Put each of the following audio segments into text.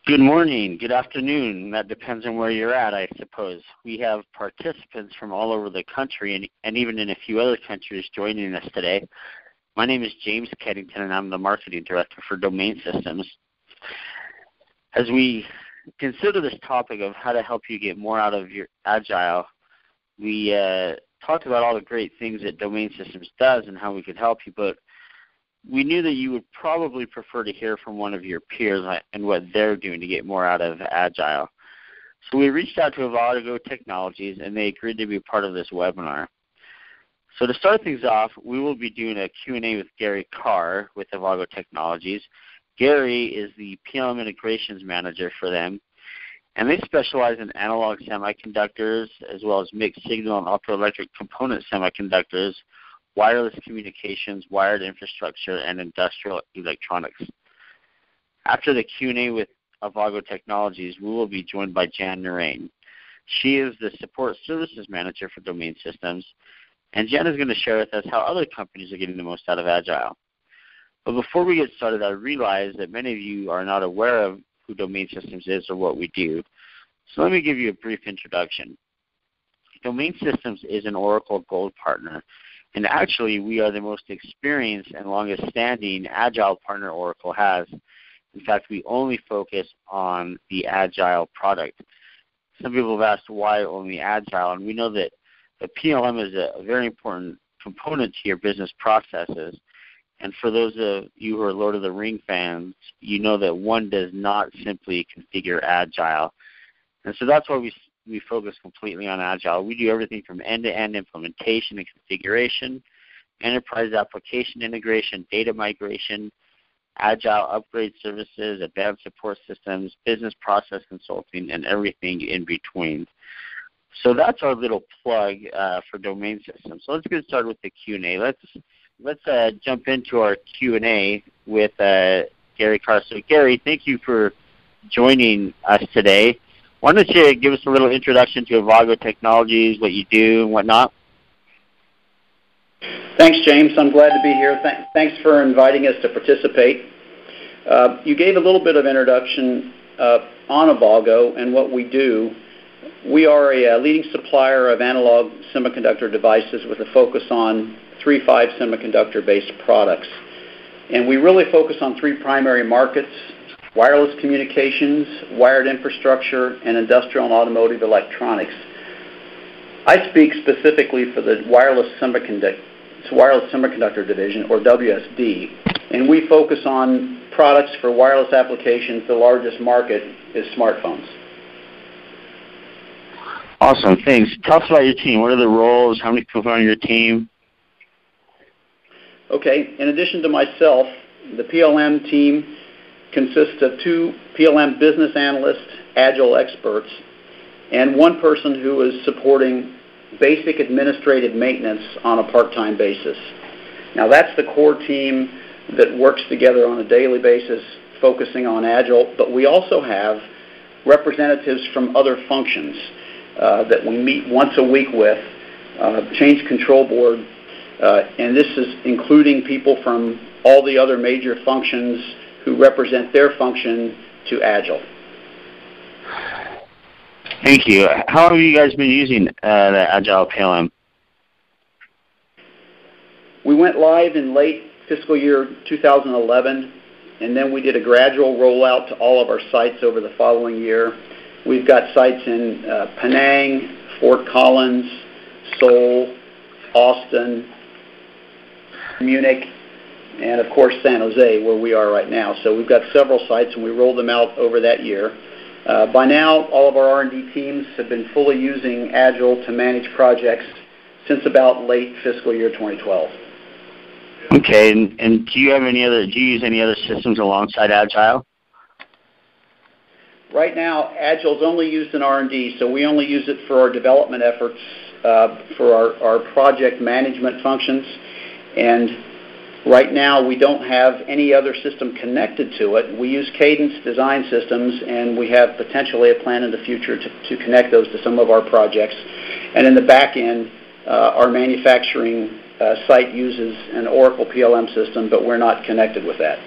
Good morning, good afternoon. That depends on where you're at, I suppose. We have participants from all over the country and even in a few other countries joining us today. My name is James Keddington, and I'm the Marketing Director for Domain Systems. As we consider this topic of how to help you get more out of your Agile, we talked about all the great things that Domain Systems does and how we could help you, but we knew that you would probably prefer to hear from one of your peers and what they're doing to get more out of Agile. So we reached out to Avago Technologies, and they agreed to be part of this webinar. So to start things off, we will be doing a Q&A with Gary Carr with Avago Technologies. Gary is the PLM Integrations Manager for them, and they specialize in analog semiconductors as well as mixed signal and optoelectric component semiconductors, wireless communications, wired infrastructure, and industrial electronics. After the Q&A with Avago Technologies, we will be joined by Jan Narain. She is the Support Services Manager for Domain Systems, and Jan is going to share with us how other companies are getting the most out of Agile. But before we get started, I realize that many of you are not aware of who Domain Systems is or what we do. So let me give you a brief introduction. Domain Systems is an Oracle Gold partner. And actually, we are the most experienced and longest-standing Agile partner Oracle has. In fact, we only focus on the Agile product. Some people have asked why only Agile, and we know that the PLM is a very important component to your business processes. And for those of you who are Lord of the Ring fans, you know that one does not simply configure Agile. And so that's why we focus completely on Agile. We do everything from end-to-end implementation and configuration, enterprise application integration, data migration, Agile upgrade services, advanced support systems, business process consulting, and everything in between. So that's our little plug for Domain Systems. So let's get started with the Q&A. Let's jump into our Q&A with Gary Carr. So Gary, thank you for joining us today. Why don't you give us a little introduction to Avago Technologies, what you do and whatnot? Thanks, James. I'm glad to be here. Thanks for inviting us to participate. You gave a little bit of introduction on Avago and what we do. We are a leading supplier of analog semiconductor devices with a focus on 3.5 semiconductor-based products. And we really focus on three primary markets: wireless communications, wired infrastructure, and industrial and automotive electronics. I speak specifically for the wireless semiconductor division, or WSD, and we focus on products for wireless applications. The largest market is smartphones. Awesome, thanks. Tell us about your team. What are the roles? How many people are on your team? Okay, in addition to myself, the PLM team consists of 2 PLM business analysts, Agile experts, and 1 person who is supporting basic administrative maintenance on a part-time basis. Now that's the core team that works together on a daily basis focusing on Agile, but we also have representatives from other functions that we meet once a week with, change control board, and this is including people from all the other major functions who represent their function to Agile. Thank you. How have you guys been using the Agile PLM? We went live in late fiscal year 2011, and then we did a gradual rollout to all of our sites over the following year. We've got sites in Penang, Fort Collins, Seoul, Austin, Munich, and of course San Jose, where we are right now. So we've got several sites, and we rolled them out over that year. By now, all of our R&D teams have been fully using Agile to manage projects since about late fiscal year 2012. Okay, and do you use any other systems alongside Agile? Right now, Agile is only used in R&D, so we only use it for our development efforts, for our project management functions. And right now, we don't have any other system connected to it. We use Cadence Design Systems, and we have potentially a plan in the future to connect those to some of our projects. And in the back end, our manufacturing site uses an Oracle PLM system, but we're not connected with that.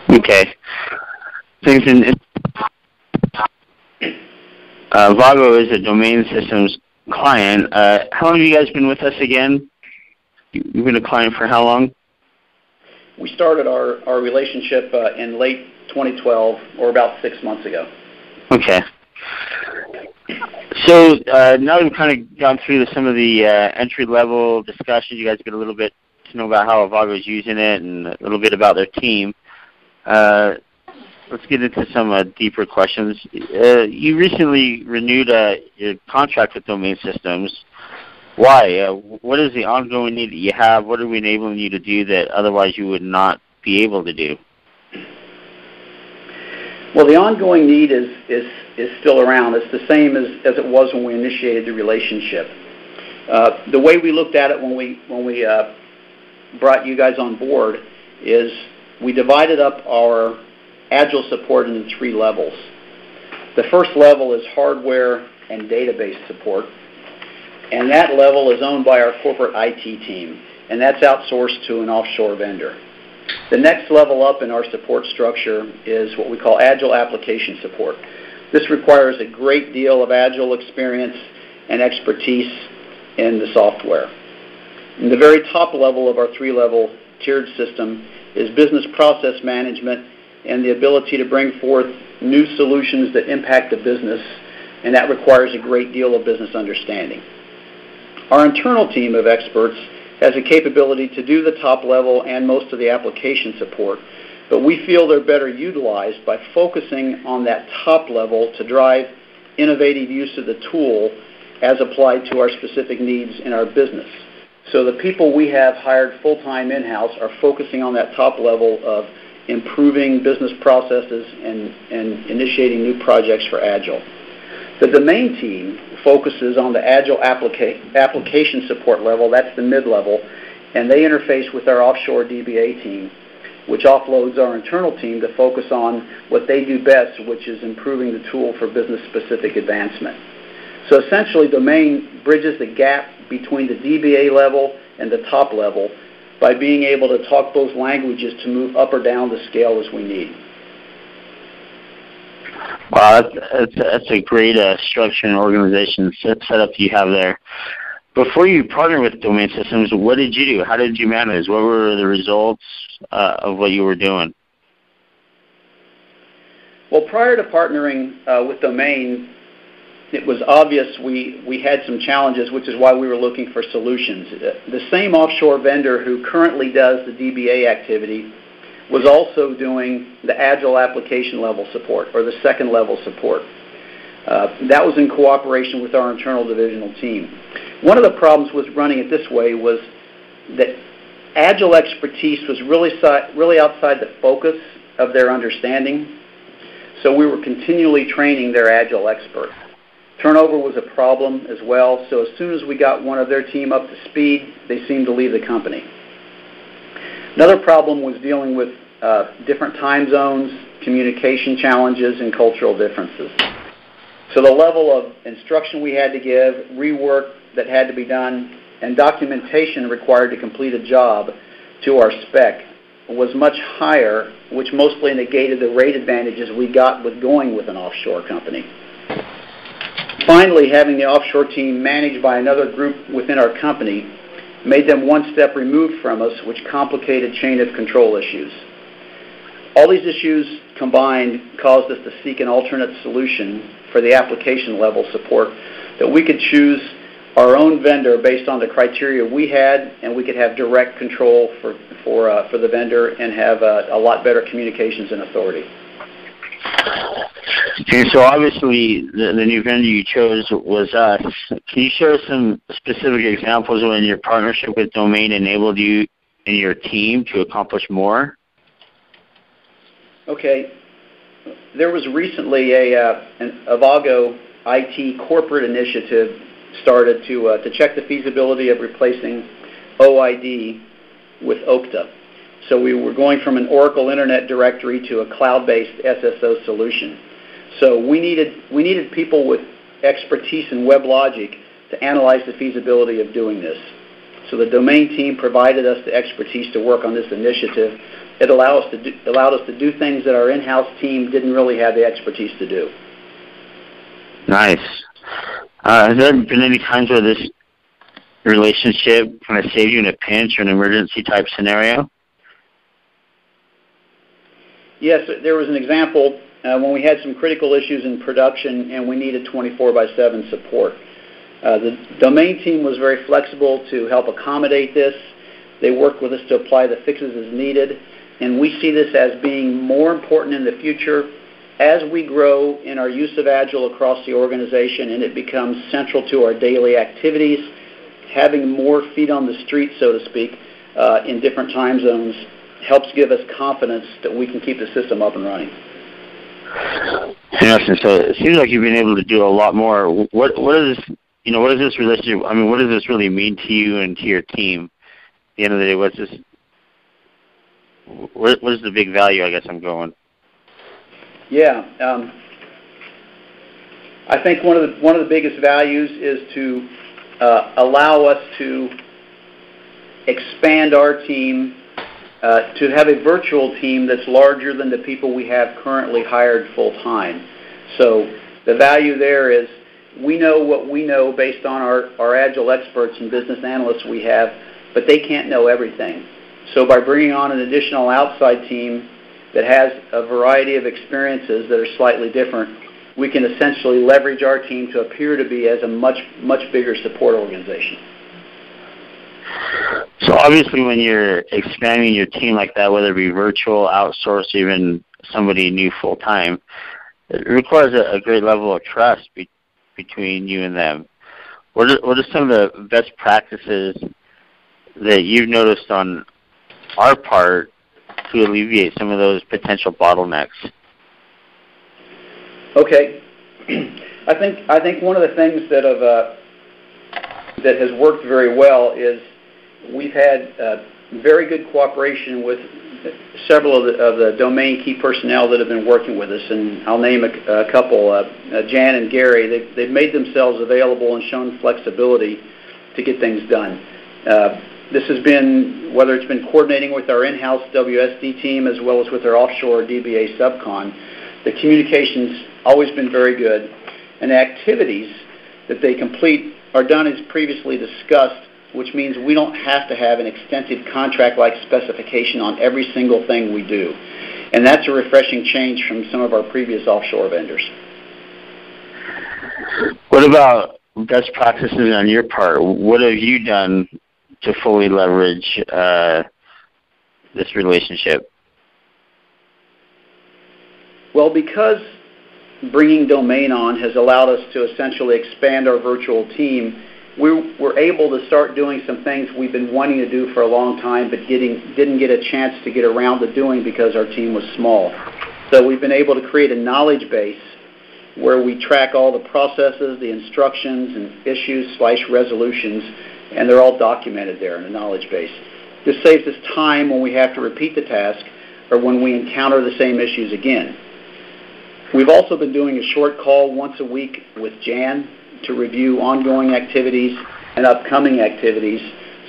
Okay. things Vago is a domain systems client. How long have you guys been with us again? You've been a client for how long? We started our relationship in late 2012, or about 6 months ago. Okay. So now we've kind of gone through some of the entry-level discussions. You guys get a little bit to know about how Vago is using it and a little bit about their team. Let's get into some deeper questions. You recently renewed your contract with Domain Systems. Why? What is the ongoing need that you have? What are we enabling you to do that otherwise you would not be able to do? Well, the ongoing need is still around. It's the same as it was when we initiated the relationship. The way we looked at it when we brought you guys on board is we divided up our Agile support into 3 levels. The first level is hardware and database support, and that level is owned by our corporate IT team, and that's outsourced to an offshore vendor. The next level up in our support structure is what we call Agile application support. This requires a great deal of Agile experience and expertise in the software. And the very top level of our 3-level tiered system is business process management and the ability to bring forth new solutions that impact the business, and that requires a great deal of business understanding. Our internal team of experts has a capability to do the top level and most of the application support, but we feel they're better utilized by focusing on that top level to drive innovative use of the tool as applied to our specific needs in our business. So the people we have hired full-time in-house are focusing on that top level of improving business processes and initiating new projects for Agile. The domain team focuses on the Agile application support level, that's the mid-level, and they interface with our offshore DBA team, which offloads our internal team to focus on what they do best, which is improving the tool for business-specific advancement. So essentially, domain bridges the gap between the DBA level and the top level by being able to talk both languages to move up or down the scale as we need. Wow, that's a great structure and organization setup you have there. Before you partnered with Domain Systems, what did you do? How did you manage? What were the results of what you were doing? Well, prior to partnering with Domain, it was obvious we had some challenges, which is why we were looking for solutions. The same offshore vendor who currently does the DBA activity was also doing the Agile application level support, or the second level support. That was in cooperation with our internal divisional team. One of the problems with running it this way was that Agile expertise was really outside the focus of their understanding, so we were continually training their Agile experts. Turnover was a problem as well, so as soon as we got one of their team up to speed, they seemed to leave the company. Another problem was dealing with different time zones, communication challenges, and cultural differences. So the level of instruction we had to give, rework that had to be done, and documentation required to complete a job to our spec was much higher, which mostly negated the rate advantages we got with going with an offshore company. Finally, having the offshore team managed by another group within our company made them one step removed from us, which complicated chain of control issues. All these issues combined caused us to seek an alternate solution for the application level support, that we could choose our own vendor based on the criteria we had, and we could have direct control for the vendor and have a lot better communications and authority. Okay, so obviously the new vendor you chose was us. Can you share some specific examples when your partnership with Domain enabled you and your team to accomplish more? Okay. There was recently a Vago IT corporate initiative started to check the feasibility of replacing OID with Okta. So we were going from an Oracle Internet Directory to a cloud-based SSO solution. So we needed people with expertise in WebLogic to analyze the feasibility of doing this. So the Domain team provided us the expertise to work on this initiative it allowed us to do things that our in-house team didn't really have the expertise to do. Nice. Has there been any times where this relationship kind of saved you in a pinch or an emergency type scenario? Yes, there was an example when we had some critical issues in production and we needed 24/7 support. The domain team was very flexible to help accommodate this. They worked with us to apply the fixes as needed, and we see this as being more important in the future as we grow in our use of Agile across the organization and it becomes central to our daily activities. Having more feet on the street, so to speak, in different time zones helps give us confidence that we can keep the system up and running. Interesting. So it seems like you've been able to do a lot more. What is this relationship? I mean, what does this really mean to you and to your team? At the end of the day, what is the big value? I guess I'm going. Yeah, I think one of the biggest values is to allow us to expand our team, to have a virtual team that's larger than the people we have currently hired full-time. So the value there is we know what we know based on our Agile experts and business analysts we have, but they can't know everything. So by bringing on an additional outside team that has a variety of experiences that are slightly different, we can essentially leverage our team to appear to be as a much bigger support organization. So obviously when you're expanding your team like that, whether it be virtual, outsourced, even somebody new full-time, it requires a great level of trust between you and them. What are some of the best practices that you've noticed on our part to alleviate some of those potential bottlenecks? Okay, I think one of the things that has worked very well is we've had very good cooperation with several of the domain key personnel that have been working with us, and I'll name a couple. Jan and Gary, they've made themselves available and shown flexibility to get things done. This has been, whether it's been coordinating with our in-house WSD team as well as with our offshore DBA subcon, the communication's always been very good, and the activities that they complete are done as previously discussed, which means we don't have to have an extensive contract-like specification on every single thing we do. And that's a refreshing change from some of our previous offshore vendors. What about best practices on your part? What have you done to fully leverage this relationship? Well, because bringing domain on has allowed us to essentially expand our virtual team, we were able to start doing some things we've been wanting to do for a long time but didn't get a chance to get around to doing because our team was small. So we've been able to create a knowledge base where we track all the processes, the instructions, and issues/resolutions, and they're all documented there in the knowledge base. This saves us time when we have to repeat the task or when we encounter the same issues again. We've also been doing a short call once a week with Jan to review ongoing activities and upcoming activities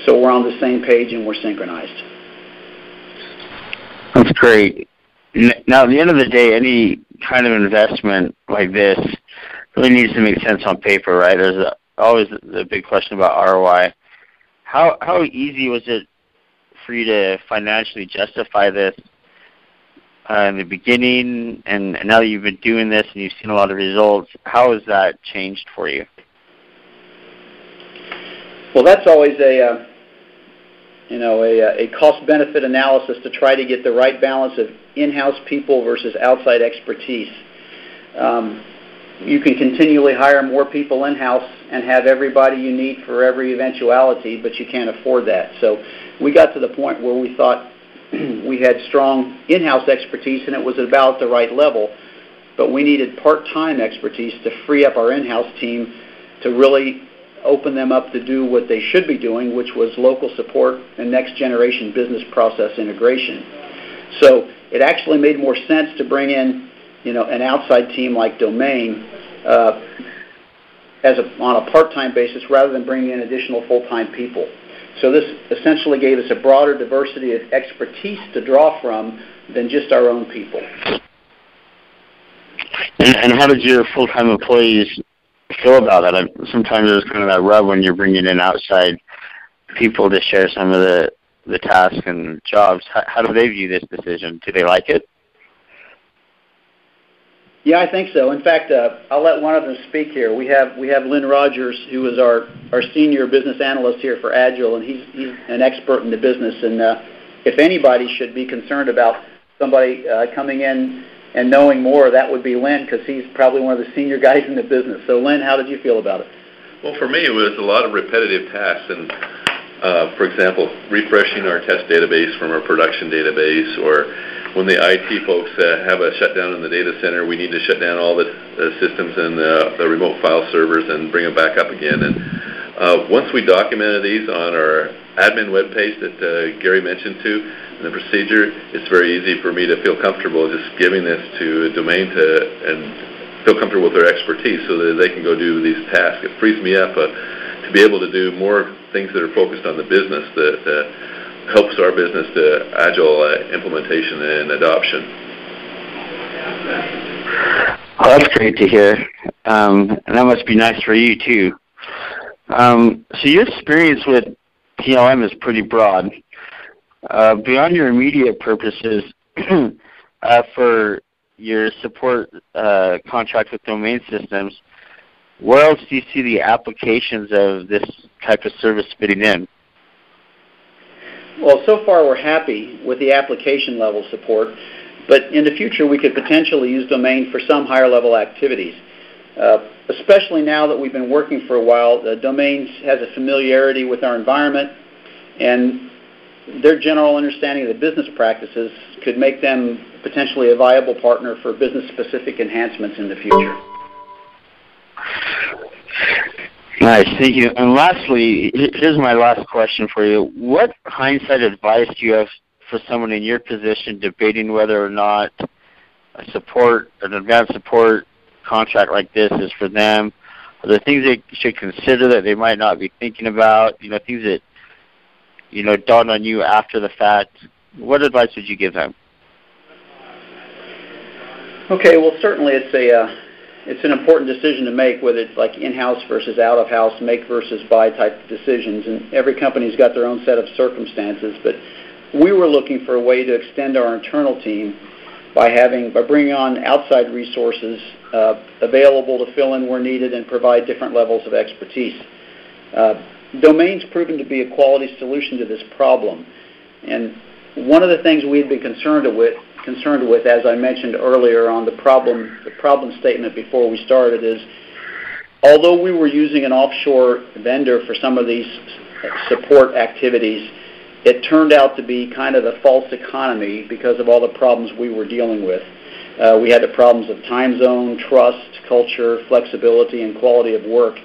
so we're on the same page and we're synchronized. That's great. Now, at the end of the day, any kind of investment like this really needs to make sense on paper, right? There's always the big question about ROI. How easy was it for you to financially justify this in the beginning, and now that you've been doing this and you've seen a lot of results, how has that changed for you? Well, that's always a cost-benefit analysis to try to get the right balance of in-house people versus outside expertise. You can continually hire more people in-house and have everybody you need for every eventuality, but you can't afford that. So we got to the point where we thought we had strong in-house expertise and it was about the right level, but we needed part-time expertise to free up our in-house team to really open them up to do what they should be doing, which was local support and next-generation business process integration. So it actually made more sense to bring in, an outside team like Domain on a part-time basis rather than bringing in additional full-time people. So this essentially gave us a broader diversity of expertise to draw from than just our own people. And how did your full-time employees feel about that? Sometimes there's kind of that rub when you're bringing in outside people to share some of the tasks and jobs. How do they view this decision? Do they like it? Yeah, I think so. In fact, I'll let one of them speak here. We have Lynn Rogers, who is our senior business analyst here for Agile, and he's an expert in the business. And if anybody should be concerned about somebody coming in and knowing more, that would be Lynn, because he's probably one of the senior guys in the business. So, Lynn, how did you feel about it? Well, for me, it was a lot of repetitive tasks, and for example, refreshing our test database from our production database, or when the IT folks have a shutdown in the data center, we need to shut down all the systems and the remote file servers and bring them back up again. And once we documented these on our admin webpage that Gary mentioned too, and the procedure, it's very easy for me to feel comfortable just giving this to a domain and feel comfortable with their expertise so that they can go do these tasks. It frees me up to be able to do more things that are focused on the business that helps our business to Agile implementation and adoption. Well, that's great to hear. And that must be nice for you, too. So your experience with PLM is pretty broad. Beyond your immediate purposes, for your support contract with domain systems, where else do you see the applications of this type of service fitting in? Well, so far we're happy with the application level support, but in the future we could potentially use domain for some higher level activities. Especially now that we've been working for a while, the domains has a familiarity with our environment, and their general understanding of the business practices could make them potentially a viable partner for business-specific enhancements in the future. Nice, thank you. And lastly, here's my last question for you. What hindsight advice do you have for someone in your position debating whether or not an advanced support contract like this is for them? Are there things they should consider that they might not be thinking about? Things that, dawn on you after the fact? What advice would you give them? Okay, well, certainly it's an important decision to make, whether it's like in-house versus out-of-house, make versus buy type of decisions, and every company's got their own set of circumstances, but we were looking for a way to extend our internal team by bringing on outside resources available to fill in where needed and provide different levels of expertise. Domain's proven to be a quality solution to this problem, and one of the things we had been concerned with, as I mentioned earlier on the problem statement before we started, is although we were using an offshore vendor for some of these support activities, it turned out to be kind of the false economy because of all the problems we were dealing with. We had the problems of time zone, trust, culture, flexibility, and quality of work.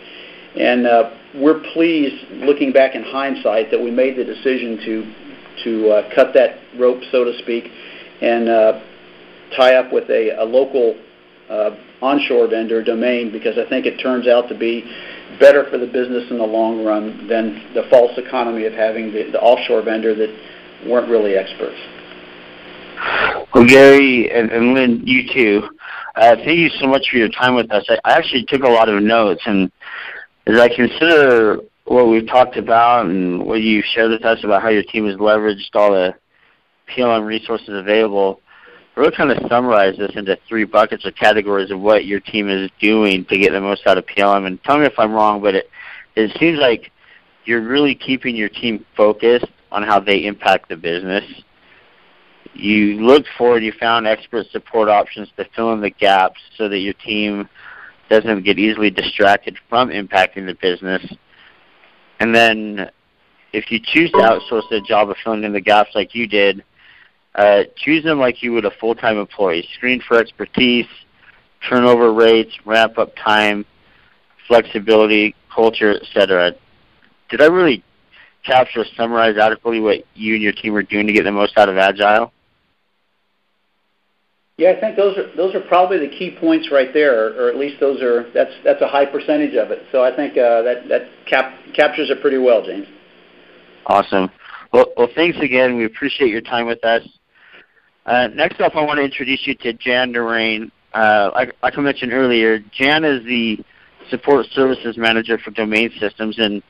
And we're pleased, looking back in hindsight, that we made the decision to cut that rope, so to speak, and tie up with a local onshore vendor, Domain, because I think it turns out to be better for the business in the long run than the false economy of having the offshore vendor that weren't really experts. Well, Gary and Lynn, you too. Thank you so much for your time with us. I actually took a lot of notes, and as I consider what we've talked about and what you've shared with us about how your team has leveraged all the PLM resources available, I really kind of summarize this into 3 buckets or categories of what your team is doing to get the most out of PLM. And tell me if I'm wrong, but it seems like you're really keeping your team focused on how they impact the business. You looked forward, you found expert support options to fill in the gaps so that your team doesn't get easily distracted from impacting the business. And then if you choose to outsource the job of filling in the gaps like you did, choose them like you would a full-time employee. Screen for expertise, turnover rates, ramp-up time, flexibility, culture, etc. Did I really capture or summarize adequately what you and your team are doing to get the most out of Agile? Yeah, I think those are probably the key points right there, or at least that's a high percentage of it. So I think that captures it pretty well, James. Awesome. Well, thanks again. We appreciate your time with us. Next up, I want to introduce you to Jan Durain. Like I mentioned earlier, Jan is the Support Services Manager for Domain Systems, and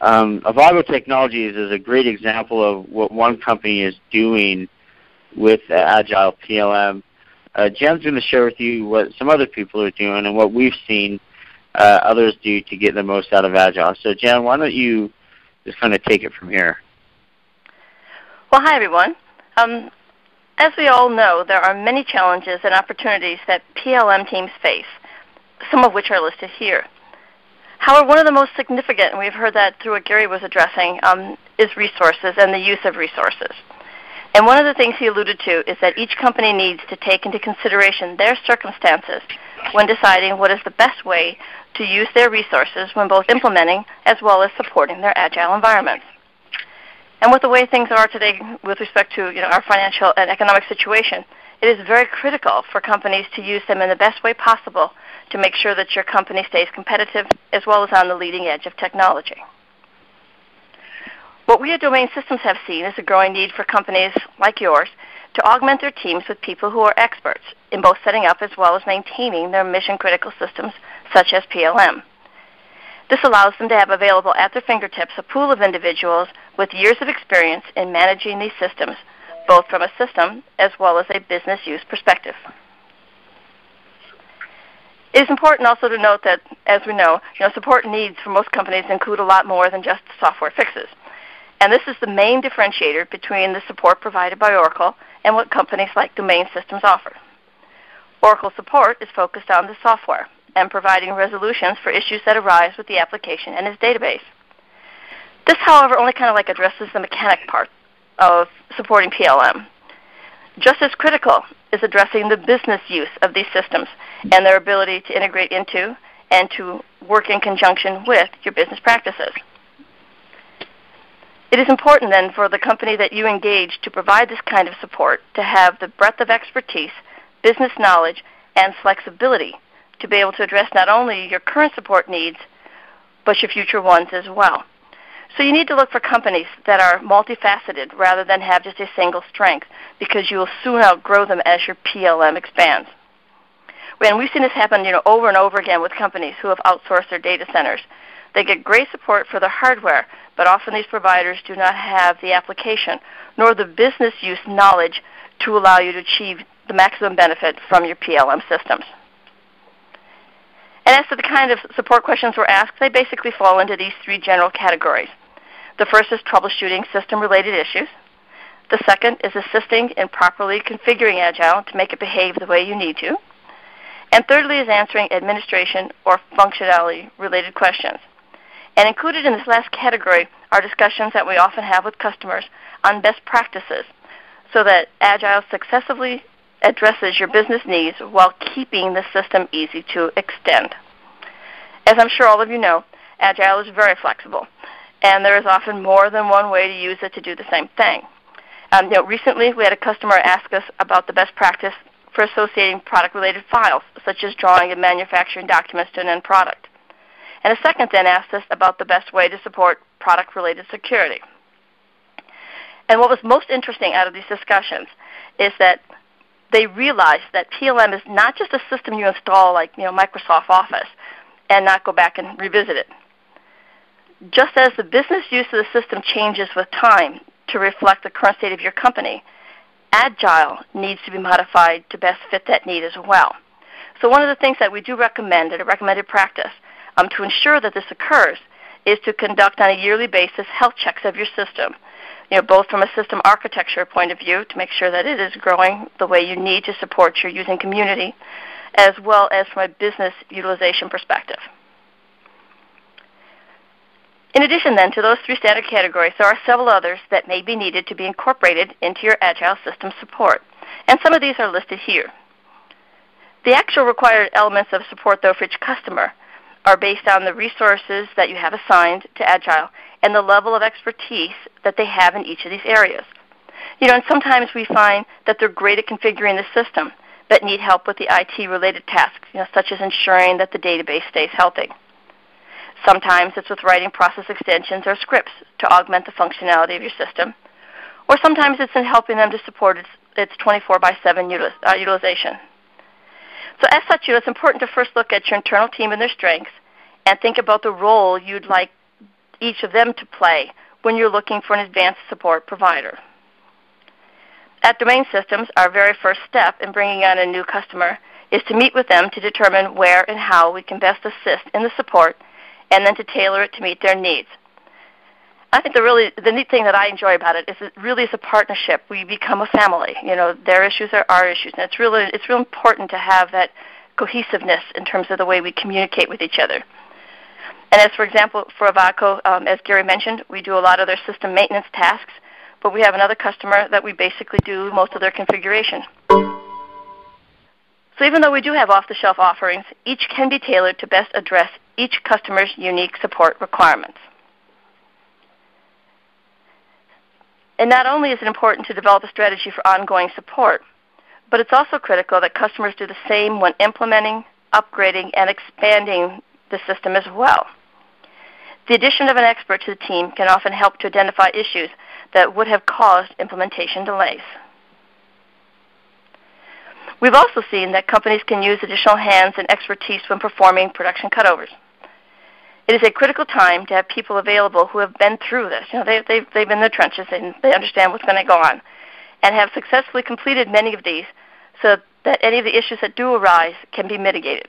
Avago Technologies is a great example of what one company is doing with Agile PLM. Jan's going to share with you what some other people are doing and what we've seen others do to get the most out of Agile. So Jan, why don't you just kind of take it from here? Well, hi everyone. As we all know, there are many challenges and opportunities that PLM teams face, some of which are listed here. However, one of the most significant, and we've heard that through what Gary was addressing, is resources and the use of resources. And one of the things he alluded to is that each company needs to take into consideration their circumstances when deciding what is the best way to use their resources when both implementing as well as supporting their Agile environments. And with the way things are today with respect to our financial and economic situation, it is very critical for companies to use them in the best way possible to make sure that your company stays competitive as well as on the leading edge of technology. What we at Domain Systems have seen is a growing need for companies like yours to augment their teams with people who are experts in both setting up as well as maintaining their mission-critical systems, such as PLM. This allows them to have available at their fingertips a pool of individuals with years of experience in managing these systems, both from a system as well as a business use perspective. It is important also to note that, as we know, support needs for most companies include a lot more than just software fixes. And this is the main differentiator between the support provided by Oracle and what companies like Domain Systems offer. Oracle support is focused on the software and providing resolutions for issues that arise with the application and its database. This, however, only kind of addresses the mechanic part of supporting PLM. Just as critical is addressing the business use of these systems and their ability to integrate into and to work in conjunction with your business practices. It is important then for the company that you engage to provide this kind of support to have the breadth of expertise, business knowledge, and flexibility to be able to address not only your current support needs, but your future ones as well. So you need to look for companies that are multifaceted rather than have just a single strength, because you will soon outgrow them as your PLM expands. And we've seen this happen over and over again with companies who have outsourced their data centers. They get great support for the hardware, but often these providers do not have the application nor the business use knowledge to allow you to achieve the maximum benefit from your PLM systems. And as to the kind of support questions we're asked, they basically fall into these three general categories. The first is troubleshooting system-related issues. The second is assisting in properly configuring Agile to make it behave the way you need to. And thirdly is answering administration or functionality-related questions. And included in this last category are discussions that we often have with customers on best practices so that Agile successfully addresses your business needs while keeping the system easy to extend. As I'm sure all of you know, Agile is very flexible, and there is often more than one way to use it to do the same thing. Recently, we had a customer ask us about the best practice for associating product-related files, such as drawing and manufacturing documents to an end product. And a second then asked us about the best way to support product-related security. And what was most interesting out of these discussions is that they realized that PLM is not just a system you install like Microsoft Office and not go back and revisit it. Just as the business use of the system changes with time to reflect the current state of your company, Agile needs to be modified to best fit that need as well. So one of the things that we do recommend, a recommended practice, to ensure that this occurs is to conduct on a yearly basis health checks of your system, both from a system architecture point of view to make sure that it is growing the way you need to support your using community, as well as from a business utilization perspective. In addition then to those three standard categories, there are several others that may be needed to be incorporated into your Agile system support, and some of these are listed here. The actual required elements of support, though, for each customer are based on the resources that you have assigned to Agile and the level of expertise that they have in each of these areas. And sometimes we find that they're great at configuring the system, but need help with the IT-related tasks, such as ensuring that the database stays healthy. Sometimes it's with writing process extensions or scripts to augment the functionality of your system. Or sometimes it's in helping them to support its 24/7 utilization. So as such, it's important to first look at your internal team and their strengths and think about the role you'd like each of them to play when you're looking for an advanced support provider. At Domain Systems, our very first step in bringing on a new customer is to meet with them to determine where and how we can best assist in the support and then to tailor it to meet their needs. I think the neat thing that I enjoy about it is it really is a partnership. We become a family. Their issues are our issues, and it's real important to have that cohesiveness in terms of the way we communicate with each other. And as, for example, for Avaco, as Gary mentioned, we do a lot of their system maintenance tasks, but we have another customer that we basically do most of their configuration. So even though we do have off-the-shelf offerings, each can be tailored to best address each customer's unique support requirements. And not only is it important to develop a strategy for ongoing support, but it's also critical that customers do the same when implementing, upgrading, and expanding the system as well. The addition of an expert to the team can often help to identify issues that would have caused implementation delays. We've also seen that companies can use additional hands and expertise when performing production cutovers. It is a critical time to have people available who have been through this. They've been in the trenches and they understand what's going to go on and have successfully completed many of these so that any of the issues that do arise can be mitigated.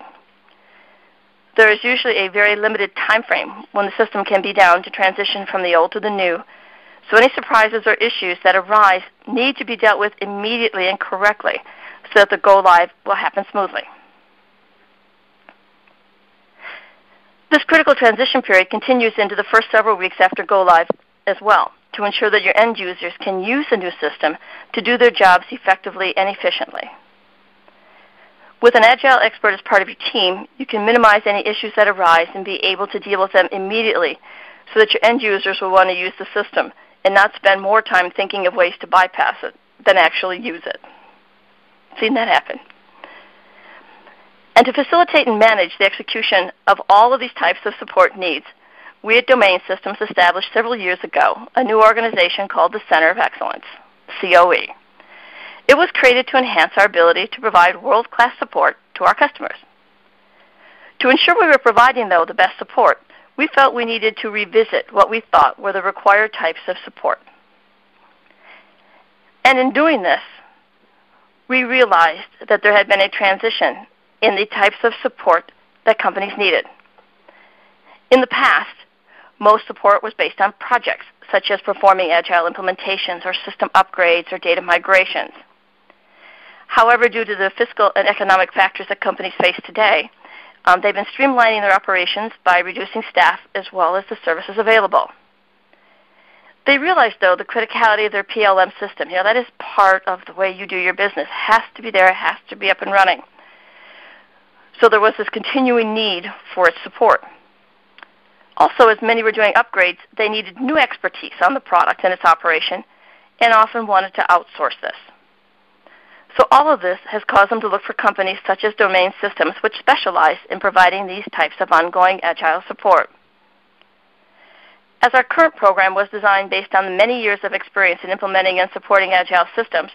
There is usually a very limited time frame when the system can be down to transition from the old to the new, so any surprises or issues that arise need to be dealt with immediately and correctly so that the go-live will happen smoothly. This critical transition period continues into the first several weeks after go-live as well to ensure that your end users can use the new system to do their jobs effectively and efficiently. With an Agile expert as part of your team, you can minimize any issues that arise and be able to deal with them immediately so that your end users will want to use the system and not spend more time thinking of ways to bypass it than actually use it. Seen that happen. And to facilitate and manage the execution of all of these types of support needs, we at Domain Systems established several years ago a new organization called the Center of Excellence, COE. It was created to enhance our ability to provide world-class support to our customers. To ensure we were providing, though, the best support, we felt we needed to revisit what we thought were the required types of support. And in doing this, we realized that there had been a transition in the types of support that companies needed. In the past, most support was based on projects, such as performing Agile implementations or system upgrades or data migrations. However, due to the fiscal and economic factors that companies face today, they've been streamlining their operations by reducing staff as well as the services available. They realize, though, the criticality of their PLM system. That is part of the way you do your business. It has to be there. It has to be up and running. So there was this continuing need for its support. Also, as many were doing upgrades, they needed new expertise on the product and its operation and often wanted to outsource this. So all of this has caused them to look for companies such as Domain Systems, which specialize in providing these types of ongoing Agile support. As our current program was designed based on the many years of experience in implementing and supporting Agile systems,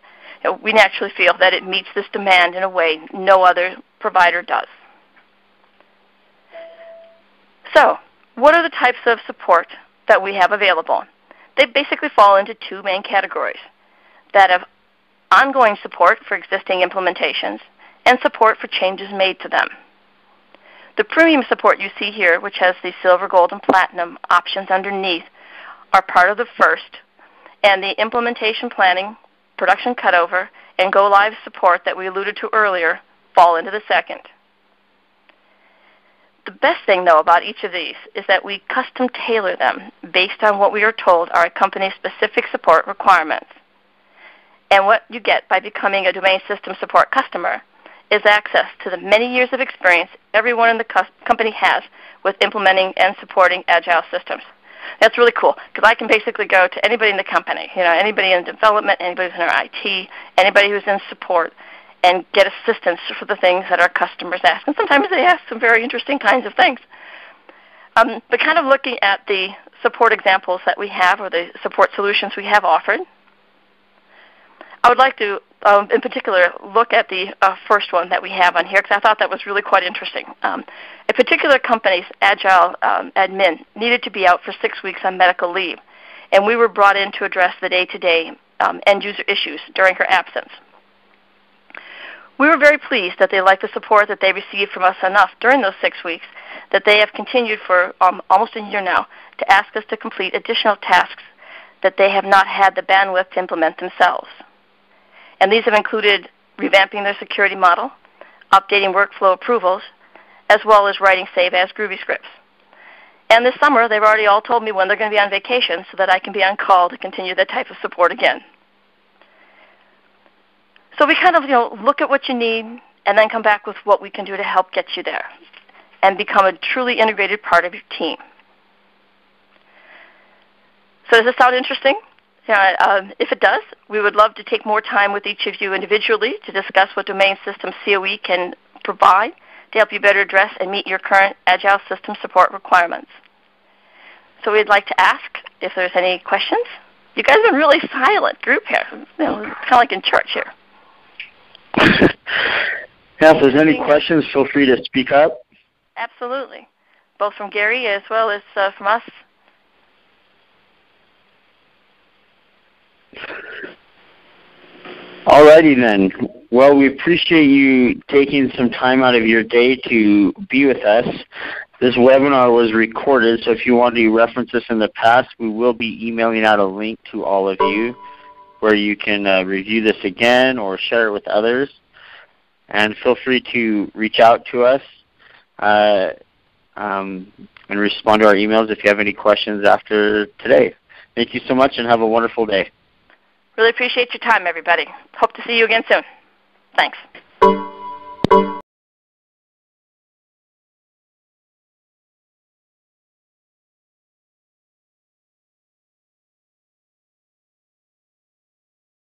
we naturally feel that it meets this demand in a way no other provider does. So, what are the types of support that we have available? They basically fall into two main categories: that of ongoing support for existing implementations and support for changes made to them. The premium support you see here, which has the silver, gold, and platinum options underneath, are part of the first, and the implementation planning, production cutover, and go-live support that we alluded to earlier fall into the second. The best thing, though, about each of these is that we custom tailor them based on what we are told are a company's specific support requirements. And what you get by becoming a Domain System support customer is access to the many years of experience everyone in the company has with implementing and supporting Agile systems. That's really cool because I can basically go to anybody in the company, anybody in development, anybody who's in our IT, anybody who's in support, and get assistance for the things that our customers ask. And sometimes they ask some very interesting kinds of things. But kind of looking at the support examples that we have, or the support solutions we have offered, I would like to, in particular, look at the first one that we have on here, because I thought that was really quite interesting. A particular company's Agile admin needed to be out for 6 weeks on medical leave, and we were brought in to address the day-to-day end-user issues during her absence. We were very pleased that they liked the support that they received from us enough during those 6 weeks that they have continued for almost a year now to ask us to complete additional tasks that they have not had the bandwidth to implement themselves. And these have included revamping their security model, updating workflow approvals, as well as writing save-as Groovy scripts. And this summer, they've already all told me when they're going to be on vacation so that I can be on call to continue that type of support again. So we kind of look at what you need and then come back with what we can do to help get you there and become a truly integrated part of your team. So does this sound interesting? If it does, we would love to take more time with each of you individually to discuss what domain system COE can provide to help you better address and meet your current Agile system support requirements. So we'd like to ask if there's any questions. You guys are a really silent group here. Kind of like in church here. Yeah, if there's any questions, feel free to speak up. Absolutely, both from Gary as well as from us. Alrighty then. Well, we appreciate you taking some time out of your day to be with us. This webinar was recorded, so if you want to reference this in the past, we will be emailing out a link to all of you where you can review this again or share it with others. And feel free to reach out to us and respond to our emails if you have any questions after today. Thank you so much and have a wonderful day. Really appreciate your time, everybody. Hope to see you again soon. Thanks.